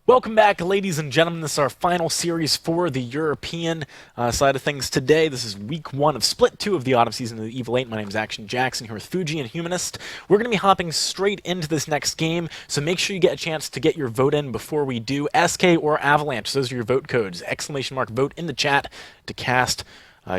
Welcome back, ladies and gentlemen. This is our final series for the European side of things today. This is week 1 of Split 2 of the autumn season of the Evil 8. My name is Action Jackson here with Fuji and Humanist. We're going to be hopping straight into this next game, so make sure you get a chance to get your vote in before we do. SK or Avalanche, those are your vote codes. !vote vote in the chat to cast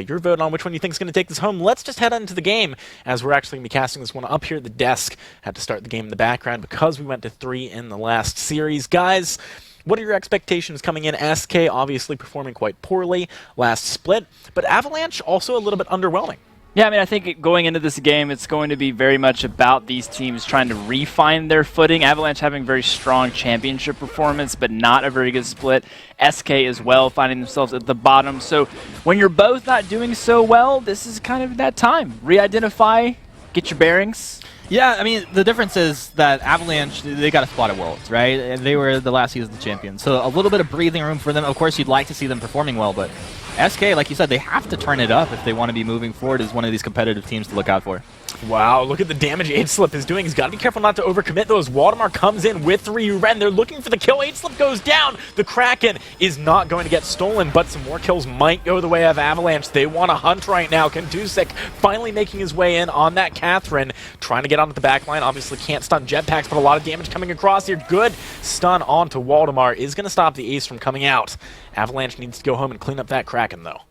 your vote on which one you think is going to take this home. Let's just head into the game, as we're actually going to be casting this one up here at the desk. Had to start the game in the background because we went to 3 in the last series. Guys, what are your expectations coming in? SK obviously performing quite poorly last split, but Avalanche also a little bit underwhelming. Yeah, I mean, I think going into this game, it's going to be very much about these teams trying to refine their footing. Avalanche having very strong championship performance, but not a very good split. SK as well, finding themselves at the bottom. So when you're both not doing so well, this is kind of that time. Re-identify, get your bearings. Yeah, I mean, the difference is that Avalanche, they got a spot at Worlds, right? And they were the last season champions. So a little bit of breathing room for them. Of course, you'd like to see them performing well, but SK, like you said, they have to turn it up if they want to be moving forward as one of these competitive teams to look out for. Wow, look at the damage Slip is doing. He's got to be careful not to overcommit those. Waldemar comes in with Ryu-Ren. They're looking for the kill. Slip goes down. The Kraken is not going to get stolen, but some more kills might go the way of Avalanche. They want to hunt right now. Kentusik finally making his way in on that Catherine, trying to get onto the back line. Obviously can't stun jetpacks, but a lot of damage coming across here. Good stun onto Waldemar is going to stop the ace from coming out. Avalanche needs to go home and clean up that Kraken, though.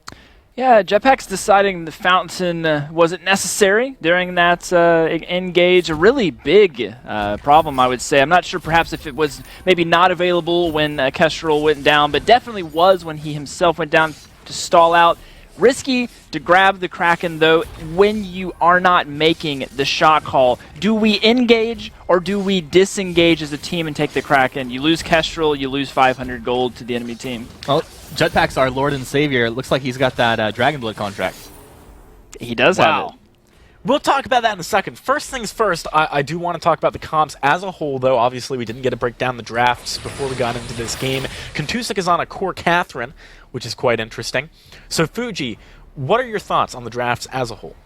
Yeah, Jetpack's deciding the fountain wasn't necessary during that engage. A really big problem, I would say. I'm not sure perhaps if it was maybe not available when Kestrel went down, but definitely was when he himself went down to stall out. Risky to grab the Kraken, though, when you are not making the shot call. Do we engage or do we disengage as a team and take the Kraken? You lose Kestrel, you lose 500 gold to the enemy team. Well, Jetpack's our lord and savior. It looks like he's got that Dragon Blood contract. He does have it. We'll talk about that in a second. First things first, I do want to talk about the comps as a whole, though. Obviously, we didn't get to break down the drafts before we got into this game. Kentusik is on a core Catherine, which is quite interesting. So, Fuji, what are your thoughts on the drafts as a whole?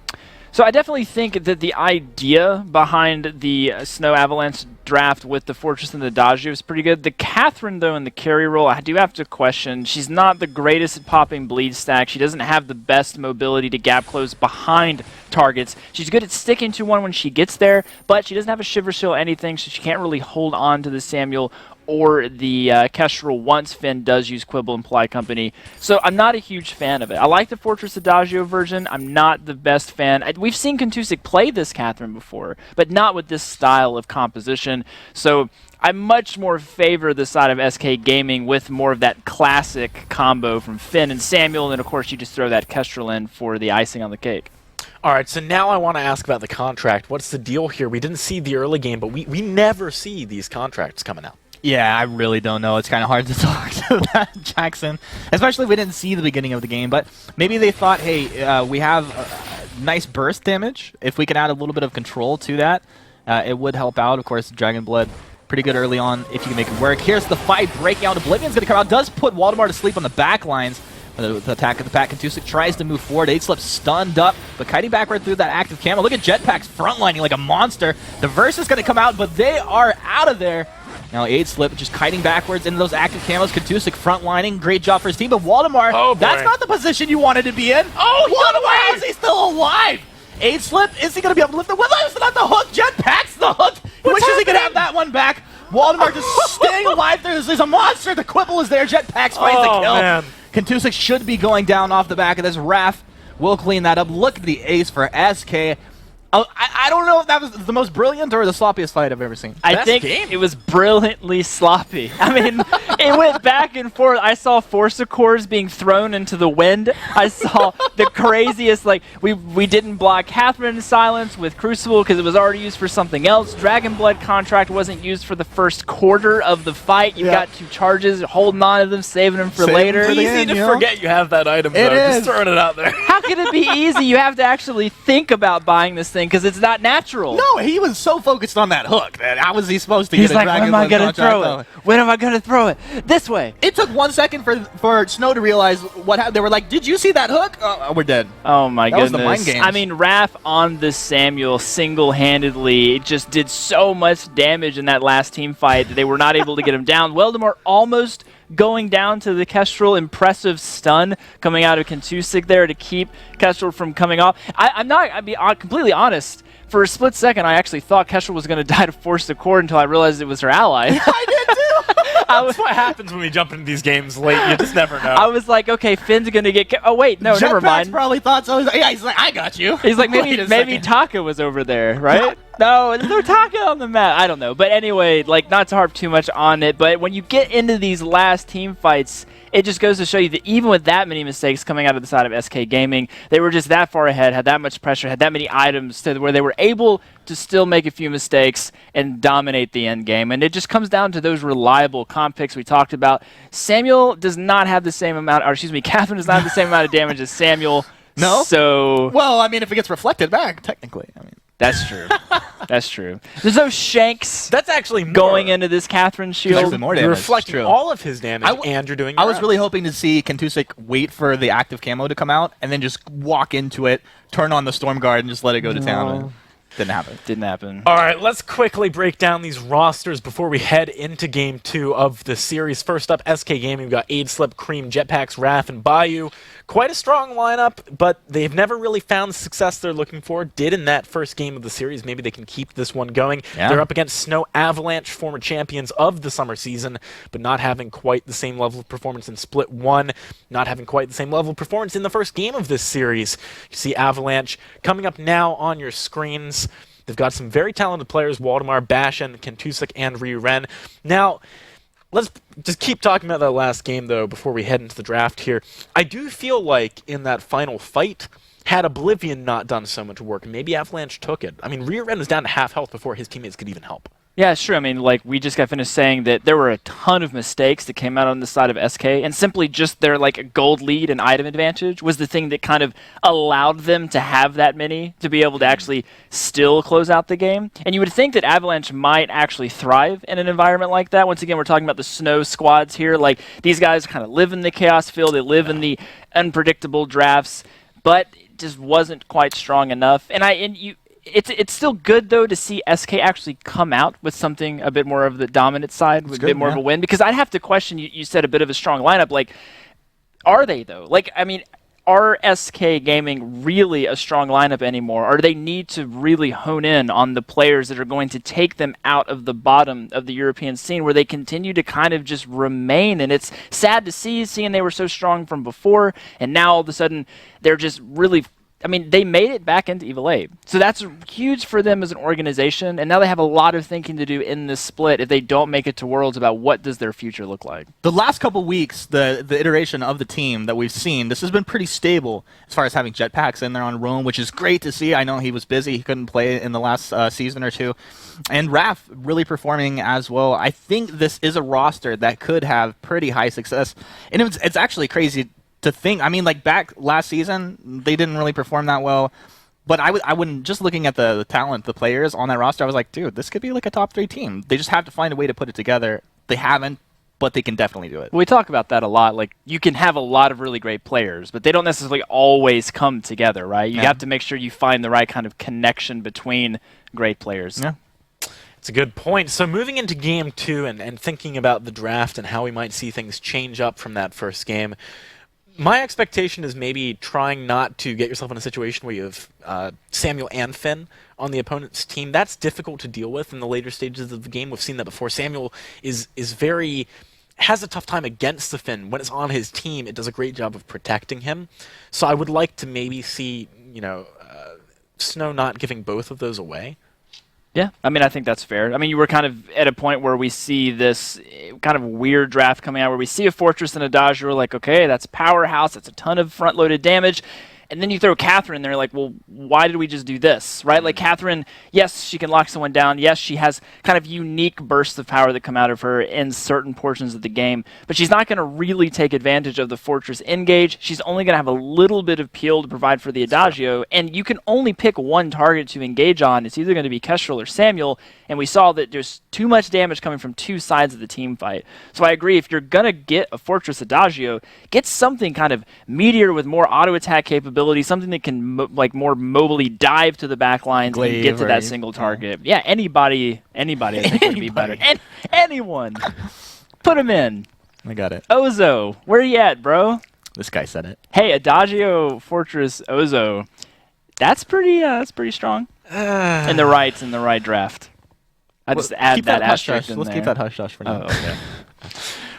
So I definitely think that the idea behind the Snow Avalanche draft with the Fortress and the Adagio is pretty good. The Catherine, though, in the carry role, I do have to question. She's not the greatest at popping bleed stack. She doesn't have the best mobility to gap close behind targets. She's good at sticking to one when she gets there, but she doesn't have a Shiver Shield or anything, so she can't really hold on to the Samuel or the Kestrel once Finn does use Quibble and Ply Company. So I'm not a huge fan of it. I like the Fortress Adagio version. I'm not the best fan. We've seen Kentusik play this Catherine before, but not with this style of composition. So I much more favor the side of SK Gaming with more of that classic combo from Finn and Samuel, and then of course you just throw that Kestrel in for the icing on the cake. All right, so now I want to ask about the contract. What's the deal here? We didn't see the early game, but we never see these contracts coming out. Yeah, I really don't know. It's kind of hard to talk to that, Jackson. Especially if we didn't see the beginning of the game. But maybe they thought, hey, we have nice burst damage. If we can add a little bit of control to that, it would help out. Of course, Dragon Blood, pretty good early on if you can make it work. Here's the fight breaking out. Oblivion's going to come out. Does put Waldemar to sleep on the back lines. The attack of the pack. Kentusik tries to move forward. Slip stunned up, but kiting backward through that active camo. Look at Jetpack's frontlining like a monster. The Verse is going to come out, but they are out of there. Now Slip just kiting backwards into those active camos. Kentusik frontlining. Great job for his team, but Waldemar, that's not the position you wanted to be in. Waldemar, is he still alive? Slip, is he going to be able to lift the Willow? Is not the hook? Jetpack's the hook. He wishes he could have that one back. Waldemar just staying alive. There's a monster. The Quibble is there. Jetpack's finds the kill. Man. Kentusik should be going down off the back of this. Raph will clean that up. Look at the ace for SK. I don't know if that was the most brilliant or the sloppiest fight I've ever seen. I think it was brilliantly sloppy. I mean, it went back and forth. I saw Force Cores being thrown into the wind. I saw the craziest, like, we didn't block Catherine in silence with Crucible because it was already used for something else. Dragon Blood contract wasn't used for the first quarter of the fight. You got 2 charges, holding on to them, saving them for later. It's easy to forget you have that item, though. Just throwing it out there. How can it be easy? You have to actually think about buying this thing because it's not not natural. No, he was so focused on that hook that how was he supposed to He's get like, a when Dragon's am I Lair going to throw contract? it? When am I going to throw it? This way. It took 1 second for Snow to realize what happened. They were like, did you see that hook? Oh, we're dead. Oh my That was goodness. the mind games. I mean, Raph on the Samuel single-handedly just did so much damage in that last team fight that they were not able to get him down. Weldemar almost going down to the Kestrel. Impressive stun coming out of Kentusik there to keep Kestrel from coming off. I'll be completely honest. For a split second, I actually thought Kestrel was going to die to force the cord until I realized it was her ally. I did too. That's what happens when we jump into these games late. You just never know. I was like, okay, Finn's going to get... Oh, wait, no, never Jetpack's mind. probably thought so. He's like, I got you. He's like, Wait a maybe second. Taka was over there, right? No, there's no Taka on the map. I don't know. But anyway, like, not to harp too much on it, but when you get into these last team fights, it just goes to show you that even with that many mistakes coming out of the side of SK Gaming, they were just that far ahead, had that much pressure, had that many items to where they were able to still make a few mistakes and dominate the end game. And it just comes down to those reliable comp picks we talked about. Samuel does not have the same amount, or excuse me, Catherine does not have the same amount of damage as Samuel. No? So... Well, I mean, if it gets reflected back, technically. I mean, That's true. That's true. There's no shanks That's actually more. going into this Catherine shield. Actually more You're damage. reflecting True. all of his damage, I w- and you're doing. I your was own. really hoping to see Kentusik wait for the active camo to come out and then just walk into it, turn on the Storm Guard, and just let it go to town. Didn't happen. Didn't happen. All right, let's quickly break down these rosters before we head into Game 2 of the series. First up, SK Gaming. We've got Aid, Slip, Cream, Jetpacks, Raph, and Bayou. Quite a strong lineup, but they've never really found the success they're looking for. Did in that first game of the series. Maybe they can keep this one going. Yeah. They're up against Snow Avalanche, former champions of the summer season, but not having quite the same level of performance in Split 1, not having quite the same level of performance in the first game of this series. You see Avalanche coming up now on your screens. They've got some very talented players, Waldemar, Bashan, Kentusik, and Ryu Ren. Now, let's just keep talking about that last game, though, before we head into the draft here. I do feel like in that final fight, had Oblivion not done so much work, maybe Avalanche took it. I mean, Ryu Ren was down to half health before his teammates could even help. Yeah, sure. I mean, like, we just got finished saying that there were a ton of mistakes that came out on the side of SK, and simply just their, like, gold lead and item advantage was the thing that kind of allowed them to have that many, to be able to actually still close out the game. And you would think that Avalanche might actually thrive in an environment like that. Once again, we're talking about the Snow squads here. Like, these guys kind of live in the chaos field, they live in the unpredictable drafts, but it just wasn't quite strong enough. It's still good, though, to see SK actually come out with something a bit more of the dominant side, with a bit more of a win. Because I'd have to question, you said a bit of a strong lineup. Like, are they, though? Like, I mean, are SK Gaming really a strong lineup anymore? Or do they need to really hone in on the players that are going to take them out of the bottom of the European scene, where they continue to kind of just remain? And it's sad to see, seeing they were so strong from before, and now all of a sudden they're just really... I mean, they made it back into Evil 8. So that's huge for them as an organization, and now they have a lot of thinking to do in this split if they don't make it to Worlds about what does their future look like. The last couple weeks, the iteration of the team that we've seen, this has been pretty stable as far as having Jetpacks in there on Rome, which is great to see. I know he was busy. He couldn't play in the last season or two. And Raph really performing as well. I think this is a roster that could have pretty high success. And it's actually crazy to think. I mean, like, back last season, they didn't really perform that well. But I wouldn't, just looking at the talent, the players on that roster, I was like, dude, this could be like a top 3 team. They just have to find a way to put it together. They haven't, but they can definitely do it. We talk about that a lot. Like, you can have a lot of really great players, but they don't necessarily always come together, right? You have to make sure you find the right kind of connection between great players. Yeah. It's a good point. So moving into Game 2 and thinking about the draft and how we might see things change up from that first game, my expectation is maybe trying not to get yourself in a situation where you have Samuel and Finn on the opponent's team. That's difficult to deal with in the later stages of the game. We've seen that before. Samuel has a tough time against the Finn. When it's on his team, it does a great job of protecting him. So I would like to maybe see, Snow not giving both of those away. Yeah, I mean, I think that's fair. I mean, you were kind of at a point where we see this kind of weird draft coming out where we see a Fortress and a Dodge. We're like, okay, that's powerhouse. That's a ton of front-loaded damage. And then you throw Catherine in there, like, well, why did we just do this, right? Like, Catherine, yes, she can lock someone down. Yes, she has kind of unique bursts of power that come out of her in certain portions of the game, but she's not going to really take advantage of the Fortress engage. She's only going to have a little bit of peel to provide for the Adagio, and you can only pick one target to engage on. It's either going to be Kestrel or Samuel, and we saw that there's too much damage coming from two sides of the team fight. So I agree, if you're going to get a Fortress Adagio, get something kind of meatier with more auto-attack capability, something that can more mobily dive to the back lines and get to that single target. Yeah, anybody I think would be better. Anyone. Put him in. I got it. Ozo, where you at, bro? This guy said it. Hey, Adagio Fortress Ozo. That's pretty strong. In the right draft. I just add that asterisk in there. Let's keep that hush-hush for now. Oh, okay.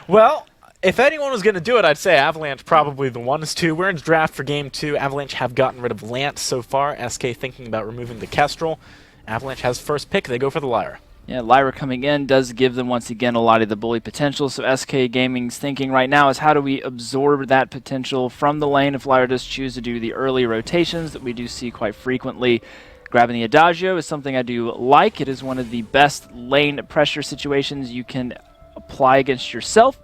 Well, if anyone was going to do it, I'd say Avalanche probably the ones to. We're in draft for Game 2. Avalanche have gotten rid of Lance so far. SK thinking about removing the Kestrel. Avalanche has first pick. They go for the Lyra. Yeah, Lyra coming in does give them, once again, a lot of the bully potential. So SK Gaming's thinking right now is how do we absorb that potential from the lane if Lyra does choose to do the early rotations that we do see quite frequently. Grabbing the Adagio is something I do like. It is one of the best lane pressure situations you can apply against yourself.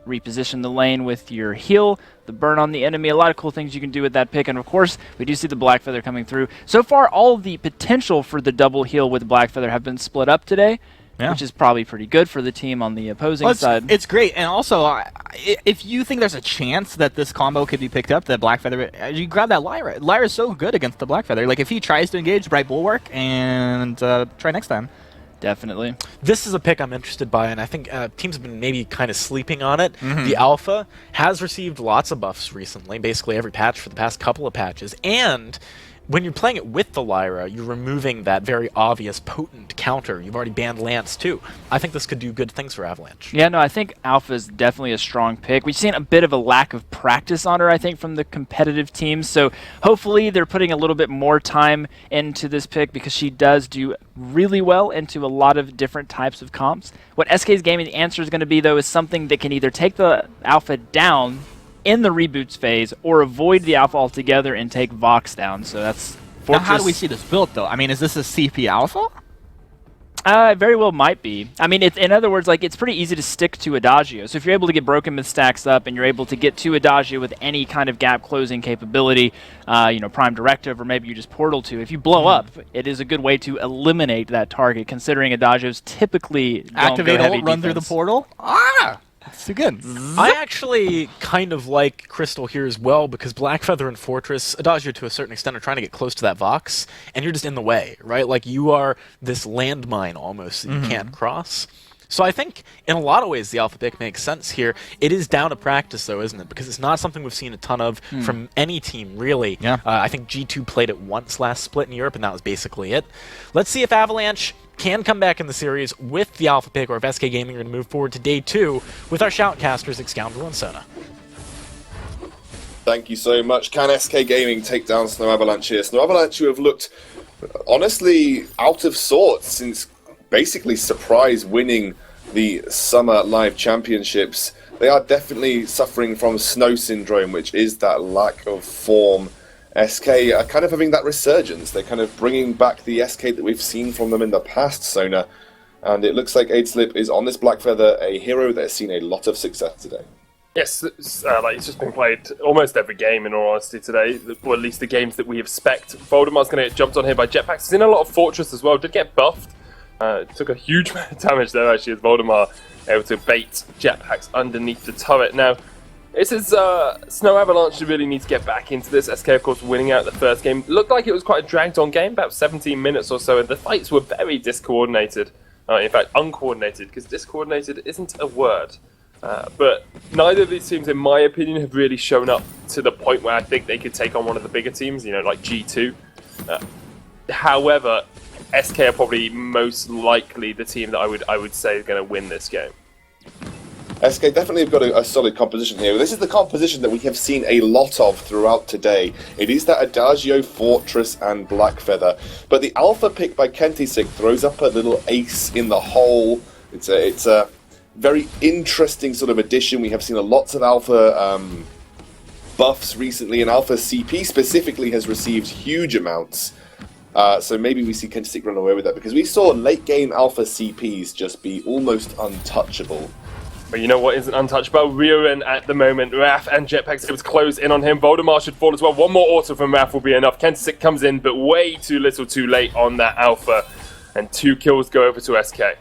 Reposition the lane with your heal, the burn on the enemy, a lot of cool things you can do with that pick, and of course, we do see the Blackfeather coming through. So far, all of the potential for the double heal with Blackfeather have been split up today, which is probably pretty good for the team on the opposing side. It's great, and also, if you think there's a chance that this combo could be picked up, that Blackfeather, you grab that Lyra. Lyra's so good against the Blackfeather. Like, if he tries to engage, Bright Bulwark, and try next time. Definitely. This is a pick I'm interested by, and I think teams have been maybe kind of sleeping on it. The Alpha has received lots of buffs recently, basically every patch for the past couple of patches, and when you're playing it with the Lyra, you're removing that very obvious, potent counter. You've already banned Lance, too. I think this could do good things for Avalanche. Yeah, no, I think Alpha is definitely a strong pick. We've seen a bit of a lack of practice on her, I think, from the competitive teams, so hopefully they're putting a little bit more time into this pick because she does do really well into a lot of different types of comps. What SK's gaming answer is going to be, though, is something that can either take the Alpha down in the reboots phase or avoid the Alpha altogether and take Vox down. So that's Fortress. Now, how do we see this built, though? I mean, is this a CP Alpha? Very well might be. I mean, in other words, like, it's pretty easy to stick to Adagio. So if you're able to get Broken Myth stacks up and you're able to get to Adagio with any kind of gap closing capability, Prime Directive, or maybe you just Portal to, if you blow up, it is a good way to eliminate that target, considering Adagios typically activate don't go heavy ult, run through the portal? Ah! It's too good. I actually kind of like Crystal here as well, because Blackfeather and Fortress, Adagio to a certain extent, are trying to get close to that Vox, and you're just in the way, right? Like, you are this landmine almost that you can't cross. So I think, in a lot of ways, the Alpha pick makes sense here. It is down to practice, though, isn't it? Because it's not something we've seen a ton of from any team, really. Yeah. I think G2 played it once last split in Europe, and that was basically it. Let's see if Avalanche can come back in the series with the Alpha pick, or if SK Gaming are going to move forward to Day 2 with our Shoutcasters, Excoundrel and Sona. Thank you so much. Can SK Gaming take down Snow Avalanche here? Snow Avalanche, who have looked, honestly, out of sorts since basically surprise winning the Summer Live Championships. They are definitely suffering from Snow Syndrome, which is that lack of form. SK are kind of having that resurgence. They're kind of bringing back the SK that we've seen from them in the past, Sona. And it looks like Aidslip is on this Blackfeather, a hero that has seen a lot of success today. Yes, it's just been played almost every game, in all honesty, today, or at least the games that we have spec'd. Voldemar's going to get jumped on here by Jetpacks. He's in a lot of Fortress as well, did get buffed. Took a huge amount of damage there, actually, as Voldemar able to bait Jetpacks underneath the turret. Now, this is Snow Avalanche really need to get back into this. SK, of course, winning out the first game. Looked like it was quite a dragged-on game, about 17 minutes or so, and the fights were very discoordinated. In fact, uncoordinated, because discoordinated isn't a word. But neither of these teams, in my opinion, have really shown up to the point where I think they could take on one of the bigger teams, like G2. However, SK are probably most likely the team that I would say is going to win this game. SK definitely have got a solid composition here. This is the composition that we have seen a lot of throughout today. It is that Adagio, Fortress, and Blackfeather. But the Alpha pick by Kentisik throws up a little ace in the hole. It's a very interesting sort of addition. We have seen lots of Alpha buffs recently, and Alpha CP specifically has received huge amounts. So maybe we see Kentisik run away with that, because we saw late game Alpha CPs just be almost untouchable. But you know what isn't untouchable? Riorun at the moment. Raf and Jetpack's able to close in on him. Voldemar should fall as well. One more auto from Raf will be enough. Kentisik comes in, but way too little too late on that Alpha. And 2 kills go over to SK.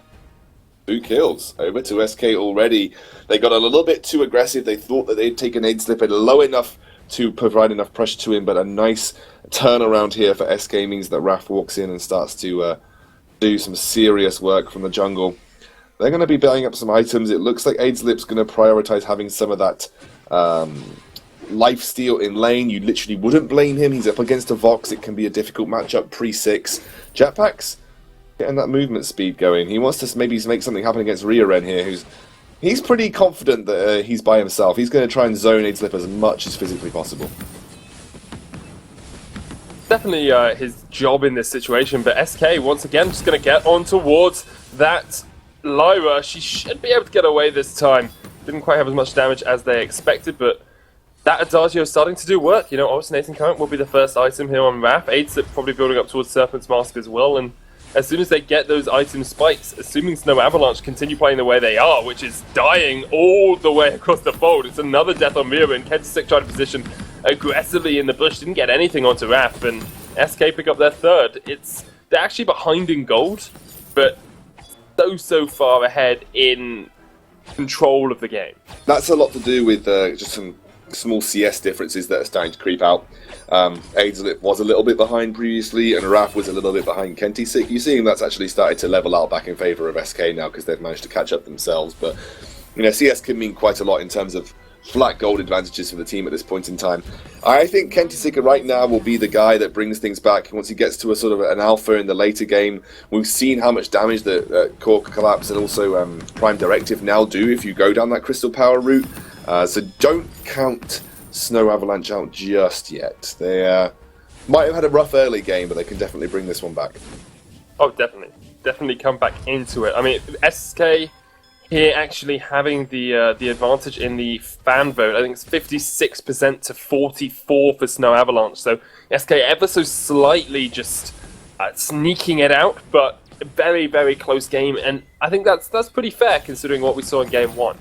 2 kills over to SK already. They got a little bit too aggressive. They thought that they'd taken Aid Slipper low enough to provide enough pressure to him, but a nice turnaround here for SK means that Raf walks in and starts to do some serious work from the jungle. They're going to be buying up some items. It looks like Aidslip's going to prioritize having some of that lifesteal in lane. You literally wouldn't blame him. He's up against a Vox. It can be a difficult matchup pre-6. Jetpack's getting that movement speed going. He wants to maybe make something happen against Riorun here, he's pretty confident that he's by himself. He's going to try and zone Aidslip as much as physically possible. Definitely his job in this situation, but SK once again just going to get on towards that Lyra. She should be able to get away this time. Didn't quite have as much damage as they expected, but that Adagio is starting to do work. You know, Obstination Current will be the first item here on Raf. Aidslip probably building up towards Serpent's Mask as well, and as soon as they get those item spikes, assuming Snow Avalanche continue playing the way they are, which is dying all the way across the fold, it's another death on Mira, and Kentisik tried to position aggressively in the bush, didn't get anything onto Raf, and SK pick up their third. They're actually behind in gold, but so far ahead in control of the game. That's a lot to do with just some small CS differences that are starting to creep out. Aidslip was a little bit behind previously, and Raf was a little bit behind Kentisik. You're seeing that's actually started to level out back in favour of SK now, because they've managed to catch up themselves. But you know, CS can mean quite a lot in terms of flat gold advantages for the team at this point in time. I think Kentisik right now will be the guy that brings things back once he gets to a sort of an alpha in the later game. We've seen how much damage that Core Collapse and also Prime Directive now do if you go down that Crystal Power route. So don't count Snow Avalanche out just yet. They might have had a rough early game, but they can definitely bring this one back. Oh, definitely. Definitely come back into it. I mean, SK here actually having the advantage in the fan vote. I think it's 56% to 44 for Snow Avalanche. So SK ever so slightly just sneaking it out, but a very, very close game. And I think that's pretty fair considering what we saw in Game 1.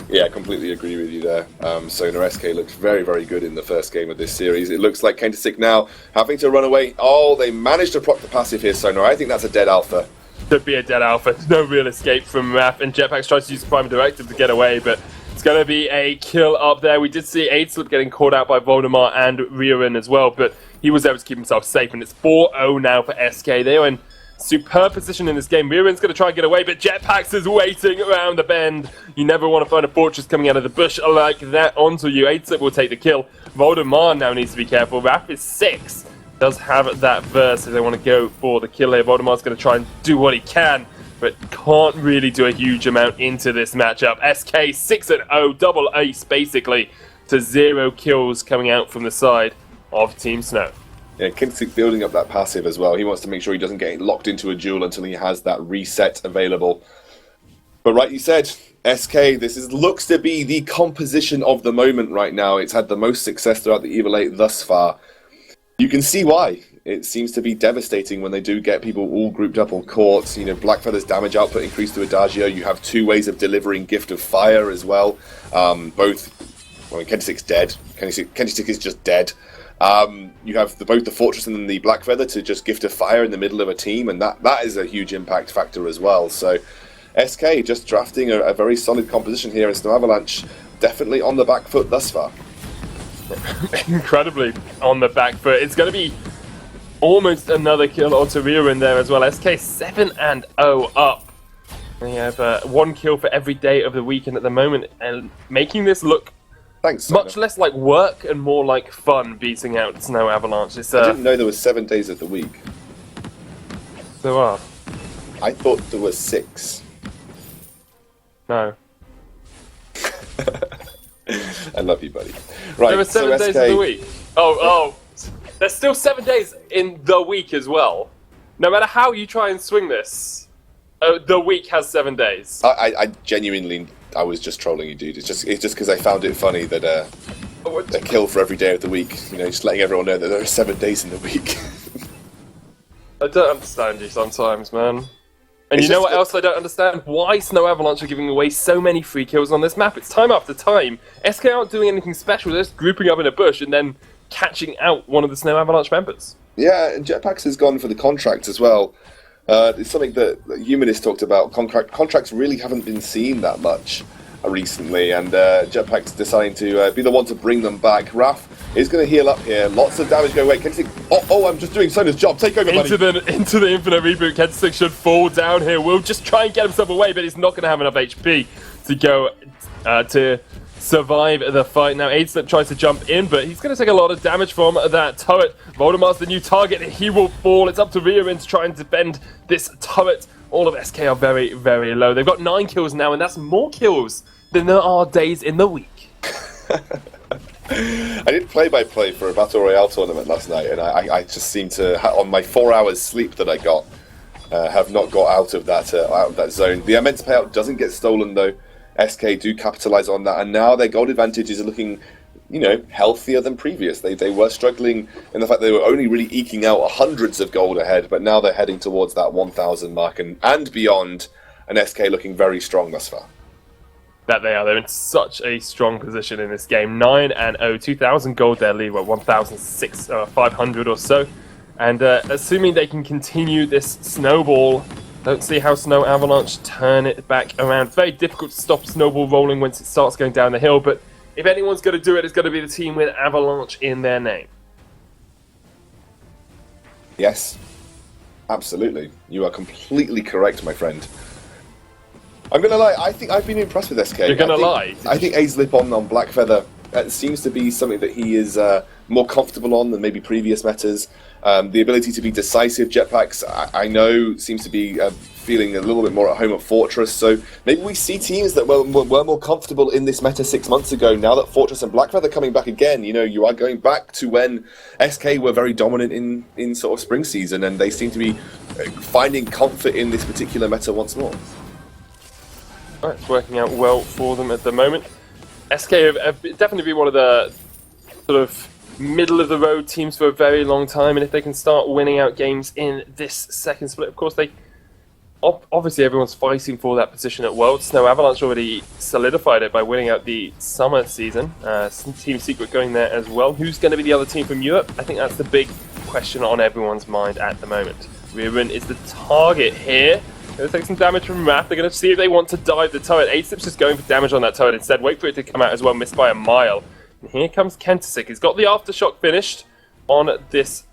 Yeah, I completely agree with you there. Sonar SK looked very, very good in the first game of this series. It looks like Kentisik now having to run away. Oh, they managed to proc the passive here, Sonar. I think that's a dead alpha. Could be a dead alpha. No real escape from Raf, and Jetpack tries to use the Prime Directive to get away, but it's going to be a kill up there. We did see Aidslip getting caught out by Voldemar and Riorun as well, but he was able to keep himself safe, and it's 4-0 now for SK. They are in superb position in this game. Riorun's going to try and get away, but Jetpacks is waiting around the bend. You never want to find a fortress coming out of the bush like that onto you. Aidslip will take the kill. Voldemar now needs to be careful. Raf is 6. Does have that verse if they want to go for the kill here. Voldemar's going to try and do what he can, but can't really do a huge amount into this matchup. SK 6-0, double ace basically, to 0 kills coming out from the side of Team Snow. Yeah, Kentisik building up that passive as well. He wants to make sure he doesn't get locked into a duel until he has that reset available. But right, you said, SK, looks to be the composition of the moment right now. It's had the most success throughout the Evil 8 thus far. You can see why. It seems to be devastating when they do get people all grouped up on courts. You know, Blackfeather's damage output increased to Adagio. You have 2 ways of delivering Gift of Fire as well. Kentisik's dead. Kentisik is just dead. You have both the Fortress and the Blackfeather to just Gift of Fire in the middle of a team, and that is a huge impact factor as well. So SK just drafting a very solid composition here, and Snow Avalanche definitely on the back foot thus far. Incredibly on the back foot. It's going to be almost another kill onto Riorun there as well. SK 7-0 up. We have 1 kill for every day of the weekend at the moment, and making this look much less like work and more like fun, beating out Snow Avalanche. I didn't know there was 7 days of the week. There are. I thought there were 6. No. I love you, buddy. Right, there were 7 days of the week. Oh, there's still 7 days in the week as well. No matter how you try and swing this, the week has 7 days. I genuinely, I was just trolling you, dude. It's just because I found it funny that a kill for every day of the week. You know, just letting everyone know that there are 7 days in the week. I don't understand you sometimes, man. And It's you know just what else I don't understand? Why Snow Avalanche are giving away so many free kills on this map. It's time after time. SK aren't doing anything special. They're just grouping up in a bush and then catching out one of the Snow Avalanche members. Yeah, and Jetpacks has gone for the contract as well. It's something that Humanist talked about. Contracts really haven't been seen that much recently, and Jetpacks deciding to be the one to bring them back. Raph is going to heal up here. Lots of damage going away. Kentic, I'm just doing Sona's job. Take over, buddy. Into the infinite reboot. Kentic should fall down here. Will just try and get himself away, but he's not going to have enough HP to go to survive the fight. Now Aidslip tries to jump in, but he's going to take a lot of damage from that turret. Voldemar's the new target. He will fall. It's up to Riarin to try and defend this turret. All of SK are very, very low. They've got 9 kills now, and that's more kills than there are days in the week. I did play-by-play for a Battle Royale tournament last night, and I just seem to, on my 4 hours sleep that I got, have not got out of that zone. The immense payout doesn't get stolen, though. SK do capitalize on that, and now their gold advantages are looking, you know, healthier than previous. They were struggling in the fact they were only really eking out hundreds of gold ahead, but now they're heading towards that 1,000 mark and beyond, and SK looking very strong thus far. That they are. They're in such a strong position in this game. 9-0, 2,000 gold their lead, 1,500 or so. And assuming they can continue this snowball, don't see how Snow Avalanche turn it back around. Very difficult to stop snowball rolling once it starts going down the hill, but if anyone's going to do it, it's going to be the team with Avalanche in their name. Yes, absolutely. You are completely correct, my friend. I'm going to lie, I think I've been impressed with SK. You're going to lie? I think Aizlip on Blackfeather seems to be something that he is more comfortable on than maybe previous metas. The ability to be decisive, Jetpacks, I know, seems to be feeling a little bit more at home at Fortress, so maybe we see teams that were more comfortable in this meta 6 months ago. Now that Fortress and Blackfeather are coming back again, you know, you are going back to when SK were very dominant in sort of spring season, and they seem to be finding comfort in this particular meta once more. All right, it's working out well for them at the moment. SK have definitely been one of the sort of middle-of-the-road teams for a very long time, and if they can start winning out games in this second split, of course, they obviously everyone's fighting for that position at Worlds. Snow Avalanche already solidified it by winning out the summer season. Team Secret going there as well. Who's going to be the other team from Europe? I think that's the big question on everyone's mind at the moment. Riarin is the target here. Going to take some damage from Wrath. They're going to see if they want to dive the turret. Aidslip's just going for damage on that turret instead. Wait for it to come out as well, missed by a mile. And here comes Kentisik. He's got the Aftershock finished on this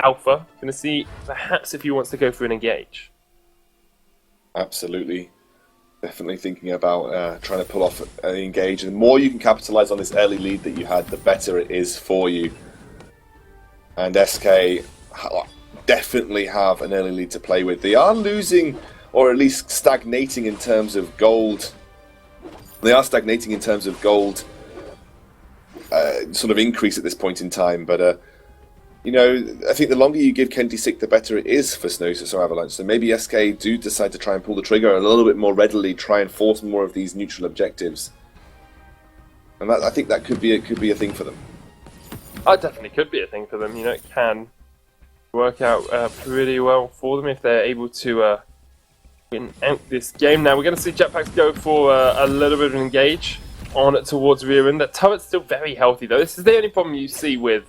Alpha. Going to see perhaps if he wants to go for an engage. Absolutely. Definitely thinking about trying to pull off an engage. And the more you can capitalize on this early lead that you had, the better it is for you. And SK definitely have an early lead to play with. They are losing, or at least stagnating in terms of gold. They are stagnating in terms of gold sort of increase at this point in time, but you know, I think the longer you give Kentisik, the better it is for Snow Avalanche. So maybe SK do decide to try and pull the trigger a little bit more readily, try and force more of these neutral objectives, and I think that could be a thing for them. It definitely could be a thing for them. You know, it can work out pretty well for them if they're able to win out this game. Now we're going to see Jetpacks go for a little bit of an engage on towards Riarin. That turret's still very healthy though. This is the only problem you see with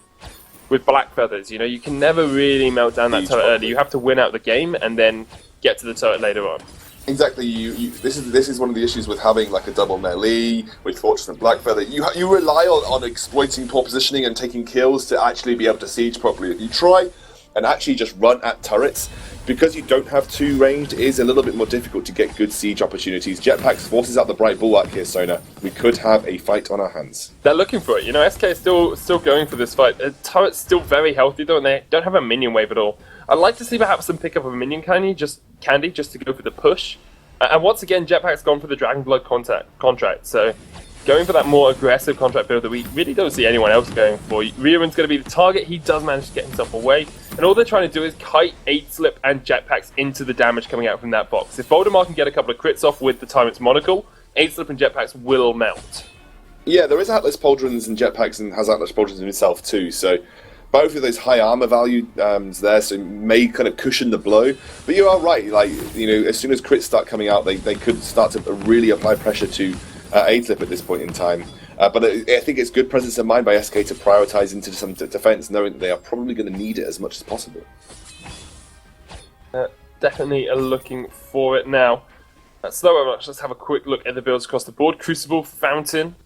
Black Feathers. You know, you can never really melt down that turret early. You have to win out the game and then get to the turret later on. Exactly. This is one of the issues with having like a double melee with Fortress and Blackfeather. You rely on exploiting poor positioning and taking kills to actually be able to siege properly. If you try and actually just run at turrets, because you don't have two ranged, it is a little bit more difficult to get good siege opportunities. Jetpacks forces out the bright bulwark here, Sona. We could have a fight on our hands. They're looking for it. You know, SK is still going for this fight. The turret's still very healthy though, and they don't have a minion wave at all. I'd like to see perhaps them pick up a minion candy just to go for the push. And once again, Jetpack's gone for the Dragonblood contract, so going for that more aggressive contract build that we really don't see anyone else going for. Riarin's going to be the target. He does manage to get himself away. And all they're trying to do is kite Aidslip and Jetpacks into the damage coming out from that box. If Voldemar can get a couple of crits off with the Tyrant's Monocle, Aidslip and Jetpacks will melt. Yeah, there is Atlas Pauldrons and Jetpacks, and has Atlas Pauldrons himself too. So both of those high armor value there, so may kind of cushion the blow. But you are right. Like, you know, as soon as crits start coming out, they could start to really apply pressure to Aidslip at this point in time. But I think it's good presence of mind by SK to prioritize into some defense, knowing that they are probably going to need it as much as possible. Definitely looking for it now. Slow Avalanche, let's have a quick look at the builds across the board. Crucible, Fountain.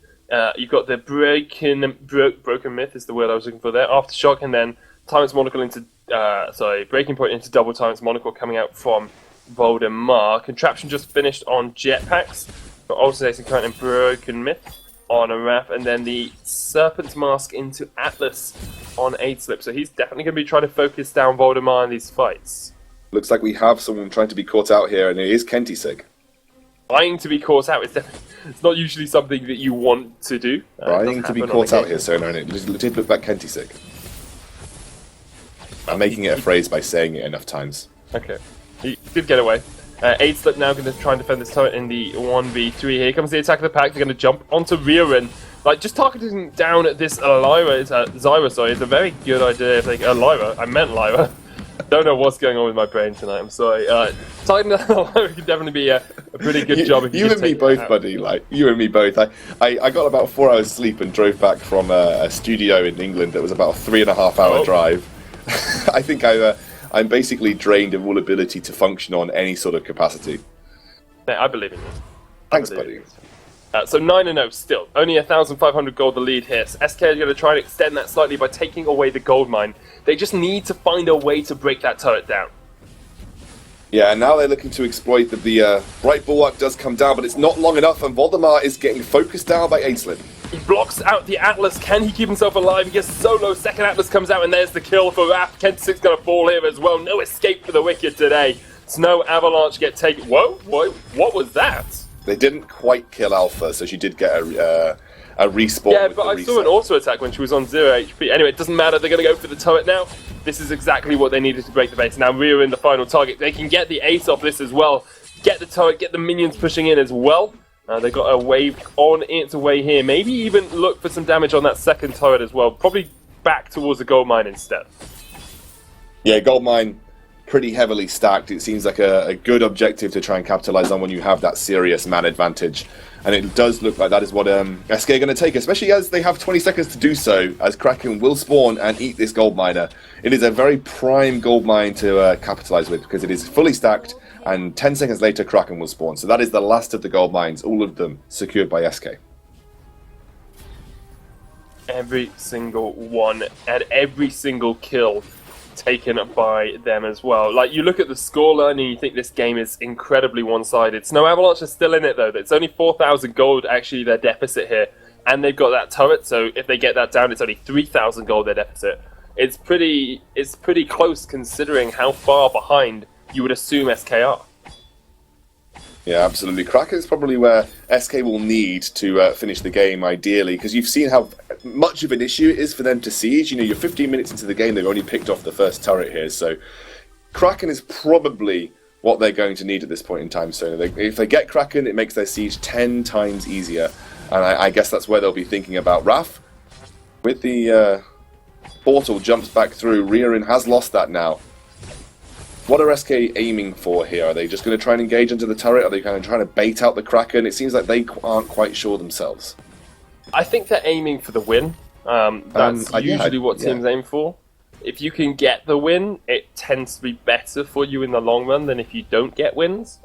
You've got the Broken Myth is the word I was looking for there. Aftershock, and then Tyrant's Monocle into Breaking Point into double Tyrant's Monocle coming out from Voldemar. Contraption just finished on Jetpacks. Got Alternating Current and Broken Myth on a Wrath, and then the Serpent's Mask into Atlas on Aidslip. So he's definitely going to be trying to focus down Voldemar in these fights. Looks like we have someone trying to be caught out here, and it is Kentisig. Trying to be caught out is definitely, it's not usually something that you want to do. Trying to be caught out here, so no, it did look like Kentisig. I'm making it a phrase by saying it enough times. Okay, he did get away. Aidslip now going to try and defend this turret in the 1v3. Here comes the attack of the pack. They're going to jump onto Riorun. Like, just targeting down at this Zyra, sorry, is a very good idea. Lyra, I meant Lyra. Don't know what's going on with my brain tonight, I'm sorry. Targeting down Lyra could definitely be a pretty good job. If you and me both, buddy. Like, you and me both. I got about 4 hours sleep and drove back from a studio in England that was about a 3.5 hour drive. I think I'm basically drained of all ability to function on any sort of capacity. Yeah, I believe in you. Thanks, buddy. So 9-0 still. Only 1,500 gold the lead here. So SK are going to try and extend that slightly by taking away the gold mine. They just need to find a way to break that turret down. Yeah, and now they're looking to exploit that the Bright Bulwark does come down, but it's not long enough, and Voldemar is getting focused down by Aidslip. He blocks out the Atlas. Can he keep himself alive? He gets solo. Second Atlas comes out, and there's the kill for Raph. Kentisic's going to fall here as well. No escape for the Wicked today. Snow Avalanche get taken. Whoa, what was that? They didn't quite kill Alpha, so she did get a respawn. Yeah, but I saw an auto attack when she was on 0 HP. Anyway, it doesn't matter. They're going to go for the turret now. This is exactly what they needed to break the base. Now Rhea in the final target. They can get the ace off this as well. Get the turret, get the minions pushing in as well. They got a wave on its way here. Maybe even look for some damage on that second turret as well. Probably back towards the gold mine instead. Yeah, gold mine pretty heavily stacked. It seems like a good objective to try and capitalize on when you have that serious man advantage. And it does look like that is what SK are going to take, especially as they have 20 seconds to do so, as Kraken will spawn and eat this gold miner. It is a very prime gold mine to capitalize with, because it is fully stacked, and 10 seconds later Kraken will spawn. So that is the last of the gold mines, all of them secured by SK. Every single one, and every single kill taken by them as well. Like, you look at the scoreline and you think this game is incredibly one-sided. Snow Avalanche is still in it though. It's only 4,000 gold actually their deficit here, and they've got that turret, so if they get that down it's only 3,000 gold their deficit. It's pretty close considering how far behind you would assume SK are. Yeah, absolutely. Kraken is probably where SK will need to finish the game, ideally, because you've seen how much of an issue it is for them to siege. You know, you're 15 minutes into the game, they've only picked off the first turret here, so Kraken is probably what they're going to need at this point in time. So if they get Kraken, it makes their siege 10 times easier, and I guess that's where they'll be thinking about. Raph, with the portal, jumps back through. Riorun has lost that now. What are SK aiming for here? Are they just going to try and engage into the turret? Are they kind of trying to bait out the Kraken? It seems like they aren't quite sure themselves. I think they're aiming for the win. That's usually what teams aim for. If you can get the win, it tends to be better for you in the long run than if you don't get wins.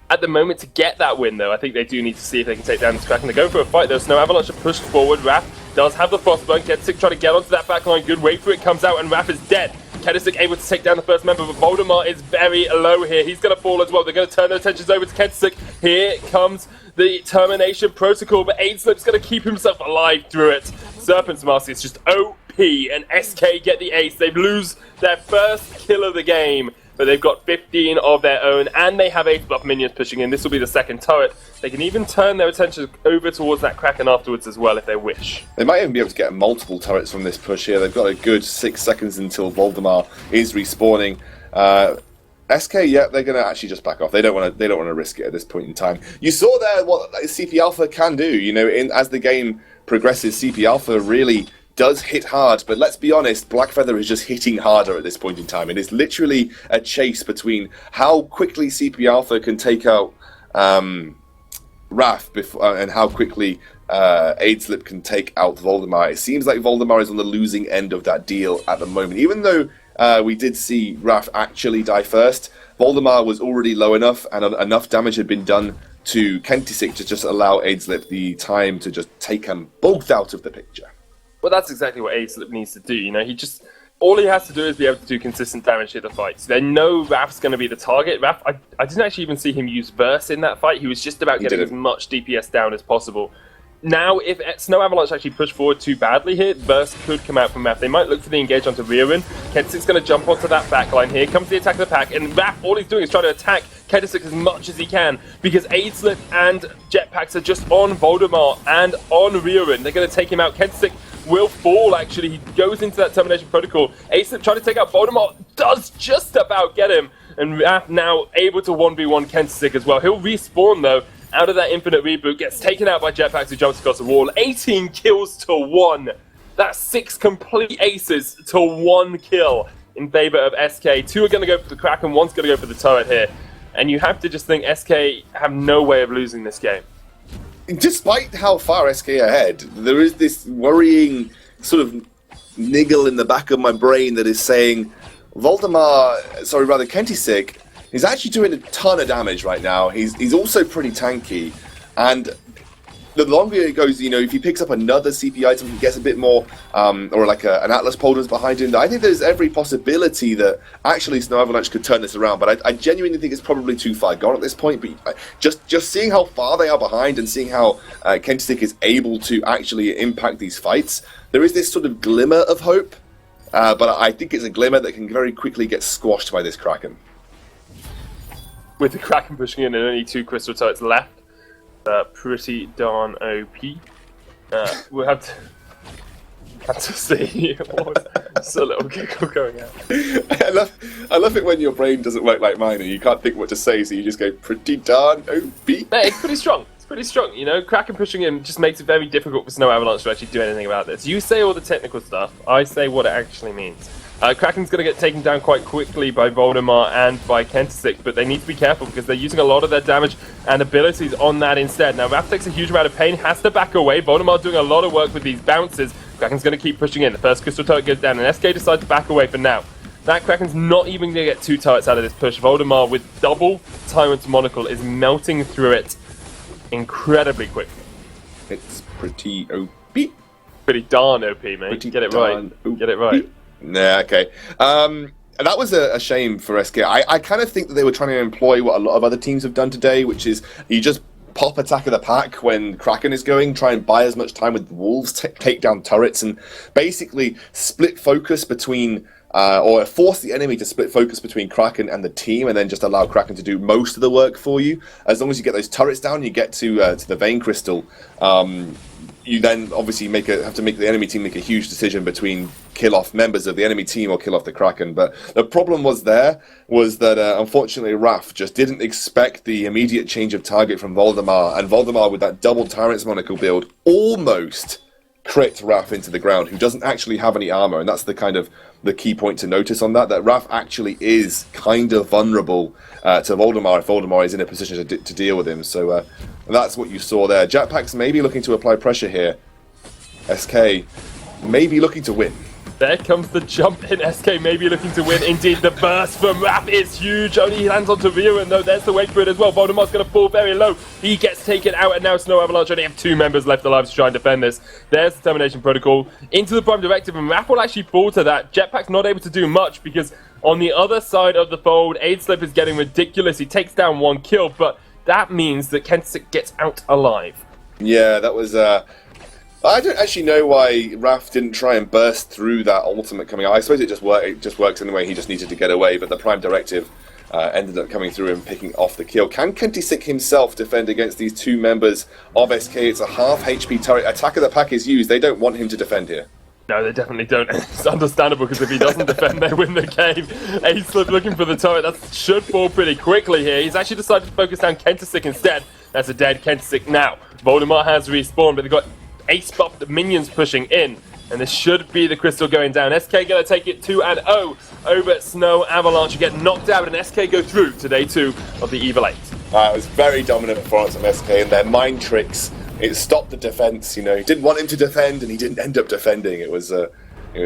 At the moment, to get that win, though, I think they do need to see if they can take down this Kraken. They go for a fight, though. Snow Avalanche are pushed forward. Raph does have the Frostburn. Kentisig trying to get onto that backline. Good wait for it. Comes out, and Raph is dead. Kentisig able to take down the first member, but Voldemar is very low here. He's going to fall as well. They're going to turn their attentions over to Kentisig. Here comes the Termination Protocol, but Aidslip's going to keep himself alive through it. Serpent's Mask is just OP, and SK get the ace. They lose their first kill of the game, but they've got 15 of their own, and they have 8 buff minions pushing in. This will be the second turret. They can even turn their attention over towards that Kraken afterwards as well if they wish. They might even be able to get multiple turrets from this push here. They've got a good 6 seconds until Voldemar is respawning. SK, yeah, they're going to actually just back off. They don't want to risk it at this point in time. You saw there what CP Alpha can do. You know, as the game progresses, CP Alpha really does hit hard. But let's be honest, Blackfeather is just hitting harder at this point in time. It is literally a chase between how quickly CP Alpha can take out Raph and how quickly Aidslip can take out Voldemar. It seems like Voldemar is on the losing end of that deal at the moment. Even though we did see Raph actually die first, Voldemar was already low enough, and enough damage had been done to Kentisik to just allow Aidslip the time to just take them both out of the picture. Well, that's exactly what Aidslip needs to do. You know, all he has to do is be able to do consistent damage in the fights. They know Raph's going to be the target. Raph, I didn't actually even see him use Verse in that fight. He was just about getting as much DPS down as possible. Now, if Snow Avalanche actually push forward too badly here, Burst could come out from Raph. They might look for the engage onto Riorun. Kentisic's going to jump onto that backline here. Comes the attack of the pack, and Raph, all he's doing is trying to attack Kentisik as much as he can, because Aidslip and Jetpacks are just on Voldemar and on Riorun. They're going to take him out. Kentisik will fall, actually. He goes into that termination protocol. Aidslip trying to take out Voldemar, does just about get him. And Raph now able to 1v1 Kentisik as well. He'll respawn, though, out of that infinite reboot, gets taken out by Jetpacks, who jumps across the wall. 18 kills to 1. That's 6 complete aces to 1 kill in favor of SK. 2 are going to go for the Kraken, 1's going to go for the turret here. And you have to just think SK have no way of losing this game. Despite how far SK are ahead, there is this worrying sort of niggle in the back of my brain that is saying Kentisik, he's actually doing a ton of damage right now. He's also pretty tanky, and the longer it goes, you know, if he picks up another CP item, he gets a bit more, or like an Atlas Polders behind him. I think there's every possibility that actually Snow Avalanche could turn this around, but I genuinely think it's probably too far gone at this point. But just seeing how far they are behind and seeing how Kentisik is able to actually impact these fights, there is this sort of glimmer of hope, but I think it's a glimmer that can very quickly get squashed by this Kraken. With the Kraken pushing in and only 2 crystal turrets left, pretty darn OP. We'll have to see. Just a little giggle going out. I love it when your brain doesn't work like mine and you can't think what to say, so you just go pretty darn OP. Hey, it's pretty strong. It's pretty strong. You know, Kraken pushing in just makes it very difficult for Snow Avalanche to actually do anything about this. You say all the technical stuff, I say what it actually means. Kraken's going to get taken down quite quickly by Voldemar and by Kentisik, but they need to be careful because they're using a lot of their damage and abilities on that instead. Now, Raph takes a huge amount of pain, has to back away. Voldemar doing a lot of work with these bounces. Kraken's going to keep pushing in. The first crystal turret goes down, and SK decides to back away for now. That Kraken's not even going to get 2 turrets out of this push. Voldemar, with double Tyrant's Monocle, is melting through it incredibly quickly. It's pretty OP. Pretty darn OP, mate. Get it right. Get it right. Nah, okay. And that was a shame for SK. I kind of think that they were trying to employ what a lot of other teams have done today, which is you just pop attack of the pack when Kraken is going, try and buy as much time with Wolves, take down turrets, and basically split focus between, or force the enemy to split focus between Kraken and the team, and then just allow Kraken to do most of the work for you. As long as you get those turrets down, you get to the Vein Crystal. You then obviously have to make the enemy team make a huge decision between kill off members of the enemy team or kill off the Kraken. But the problem was that unfortunately Raph just didn't expect the immediate change of target from Voldemar, and Voldemar with that double Tyrant's Monocle build almost crit Raph into the ground, who doesn't actually have any armor, and that's the key point to notice on that Raph actually is kind of vulnerable to Voldemar if Voldemar is in a position to deal with him. So that's what you saw there. Jetpacks maybe looking to apply pressure here. SK maybe looking to win. There comes the jump in. SK maybe looking to win. Indeed, the burst from Raph is huge. Only he lands onto Riorun, though. There's the wait for it as well. Voldemar's going to fall very low. He gets taken out, and now Snow Avalanche only have 2 members left alive to try and defend this. There's the termination protocol into the Prime Directive, and Raph will actually fall to that. Jetpack's not able to do much because on the other side of the fold, Aidslip is getting ridiculous. He takes down 1 kill, but that means that Kentisik gets out alive. Yeah, that was... I don't actually know why Raph didn't try and burst through that ultimate coming out. I suppose it just works anyway. He just needed to get away, but the Prime Directive ended up coming through and picking off the kill. Can Kentisik himself defend against these 2 members of SK? It's a half HP turret. Attack of the Pack is used. They don't want him to defend here. No, they definitely don't. It's understandable because if he doesn't defend, they win the game. Acelip looking for the turret. That should fall pretty quickly here. He's actually decided to focus down Kentasik instead. That's a dead Kentasik now. Voldemort has respawned, but they've got ace buffed minions pushing in. And this should be the crystal going down. SK going to take it 2-0 over Snow Avalanche. You get knocked out and SK go through to day 2 of the Evil 8. It was very dominant performance from SK and their mind tricks. It stopped the defense. You know, he didn't want him to defend, and he didn't end up defending. It was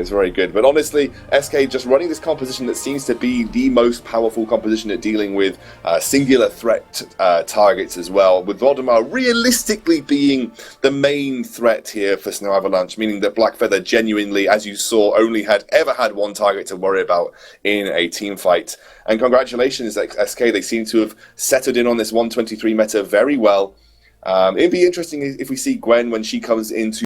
very good. But honestly, SK just running this composition that seems to be the most powerful composition at dealing with singular threat targets as well. With Voldemar realistically being the main threat here for Snow Avalanche, meaning that Blackfeather genuinely, as you saw, only ever had one target to worry about in a team fight. And congratulations, SK. They seem to have settled in on this 123 meta very well. It'd be interesting if we see Gwen when she comes into